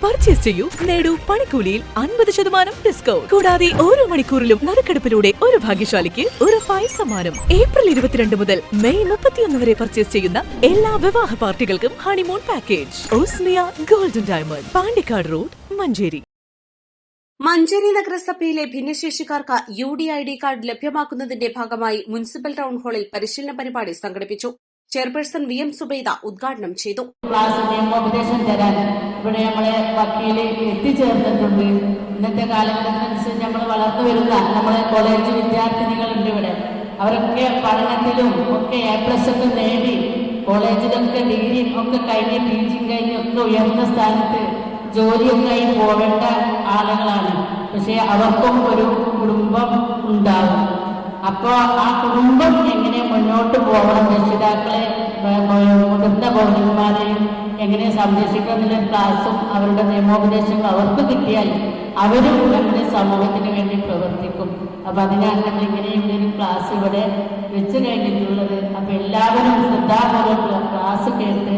Purchase ചെയ്യൂ, നേടൂ പണിക്കൂലിയിൽ 50% ഡിസ്കൗണ്ട്. കൂടാതെ ഓരോ മണിക്കൂറിലും നറുക്കെടുപ്പിലൂടെ ഒരു ഭാഗ്യശാലിക്ക് ഉറപ്പായ സമ്മാനം. ഏപ്രിൽ 22 മുതൽ മെയ് 31 വരെ പർച്ചേസ് ചെയ്യുന്ന എല്ലാ വിവാഹ പാർട്ടികൾക്കും honeymoon package. Osmiya golden diamond, Pandikkad road, Manjeri. Manjeri നഗരസഭയിലെ ഭിന്നശേഷിക്കാർക്ക് UDID കാർഡ് ലഭ്യമാക്കുന്നതിന്റെ ഭാഗമായി മുനിസിപ്പൽ ടൗൺ ഹാളിൽ പരിശീലന പരിപാടി സംഘടിപ്പിച്ചു. ചെയർപേഴ്സൺ VM സുബൈദ ഉദ്ഘാടനം ചെയ്തു. ക്ലാസ് നിയമോപദേശം തരാൻ ഇവിടെ നമ്മളെ വക്കീല് എത്തിച്ചേർന്നിട്ടുണ്ട്. ഇന്നത്തെ കാലഘട്ടത്തിനനുസരിച്ച് നമ്മൾ വളർന്നു വരുന്ന നമ്മളെ കോളേജ് വിദ്യാർത്ഥിനികളുണ്ട് ഇവിടെ. അവരൊക്കെ പഠനത്തിലും ഒക്കെ A+ ഒക്കെ നേടി കോളേജിലൊക്കെ ഡിഗ്രി ഒക്കെ കഴിഞ്ഞ് PG കഴിഞ്ഞ് ഒക്കെ ഉയർന്ന സ്ഥാനത്ത് ജോലിയൊക്കെ ആയി പോവേണ്ട ആളുകളാണ്. പക്ഷെ അവർക്കും ഒരു കുടുംബം ഉണ്ടാവും. അപ്പോൾ ആ കുടുംബം എങ്ങനെ മുന്നോട്ട് പോകണം, രക്ഷിതാക്കളെ മുതിർന്ന പൗരന്മാരെയും എങ്ങനെ സംരക്ഷിക്കണം എന്നുള്ള ക്ലാസും അവരുടെ നിയമോപദേശങ്ങളും അവർക്ക് കിട്ടിയാൽ അവരും നമ്മുടെ സമൂഹത്തിന് വേണ്ടി പ്രവർത്തിക്കും. അപ്പം അതിനാണ് നമ്മളിങ്ങനെയുള്ള ഒരു ക്ലാസ് ഇവിടെ വെച്ച് കഴിഞ്ഞിട്ടുള്ളത്. അപ്പം എല്ലാവരും ശ്രദ്ധാപൂർവ്വം ക്ലാസ് കേട്ട്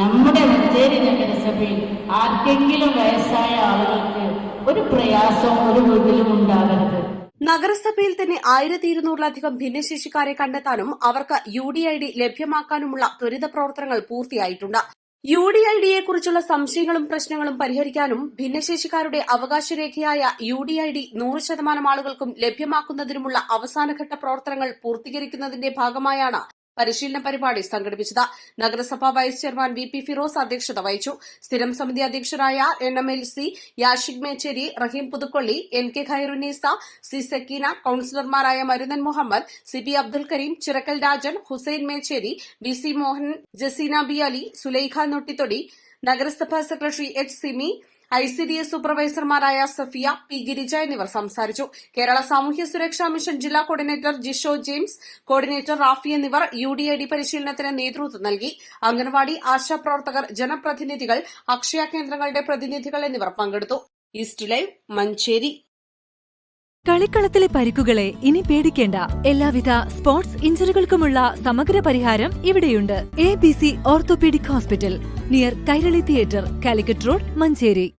നമ്മുടെ മഞ്ചേരി നഗരസഭയിൽ ആർക്കെങ്കിലും വയസ്സായ ആളുകൾക്ക് ഒരു പ്രയാസവും ഒരു വീട്ടിലും ഉണ്ടാകരുത്. നഗരസഭയിൽ തന്നെ 1200-ലധികം ഭിന്നശേഷിക്കാരെ കണ്ടെത്താനും അവർക്ക് UDID ലഭ്യമാക്കാനുമുള്ള ത്വരിത പ്രവർത്തനങ്ങൾ പൂർത്തിയായിട്ടുണ്ട്. UDIDയെക്കുറിച്ചുള്ള സംശയങ്ങളും പ്രശ്നങ്ങളും പരിഹരിക്കാനും ഭിന്നശേഷിക്കാരുടെ അവകാശരേഖയായ UDID 100% ആളുകൾക്കും ലഭ്യമാക്കുന്നതിനുമുള്ള അവസാനഘട്ട പ്രവർത്തനങ്ങൾ പൂർത്തീകരിക്കുന്നതിന്റെ ഭാഗമായാണ് പരിശീലന പരിപാടി സംഘടിപ്പിച്ചത്. നഗരസഭാ വൈസ് ചെയർമാൻ VP ഫിറോസ് അധ്യക്ഷത വഹിച്ചു. സ്ഥിരം സമിതി അധ്യക്ഷരായ NMLC Yashik Mechery, Rahim Puthukkolli, NK Khairunnisa, C Sakeena, കൌൺസിലർമാരായ Marunnan Muhammad, CP Abdul Karim, Chirakkal Rajan, Hussain Mechery, VC Mohan, Jaseena B Ali, Sulaikha Nottithodi, നഗരസഭാ സെക്രട്ടറി H സിമി, ICDS സൂപ്പർവൈസർമാരായ സഫിയ, P ഗിരിജ എന്നിവർ സംസാരിച്ചു. കേരള സാമൂഹ്യ സുരക്ഷാ മിഷൻ ജില്ലാ coordinator Jisho James, coordinator Rafi എന്നിവർ UDID പരിശീലനത്തിന് നേതൃത്വം നൽകി. അംഗൻവാടി ആശാപ്രവർത്തകർ, ജനപ്രതിനിധികൾ, അക്ഷയ കേന്ദ്രങ്ങളുടെ പ്രതിനിധികൾ എന്നിവർ പങ്കെടുത്തു. East Live, Manjeri. കളിക്കളത്തിലെ പരിക്കുകളെ ഇനി പേടിക്കേണ്ട. എല്ലാവിധ സ്പോർട്സ് ഇഞ്ചുറികൾക്കുമുള്ള സമഗ്ര പരിഹാരം ഇവിടെയുണ്ട്. ABC orthopaedic hospital, near Kairali theatre, Calicut road, Manjeri.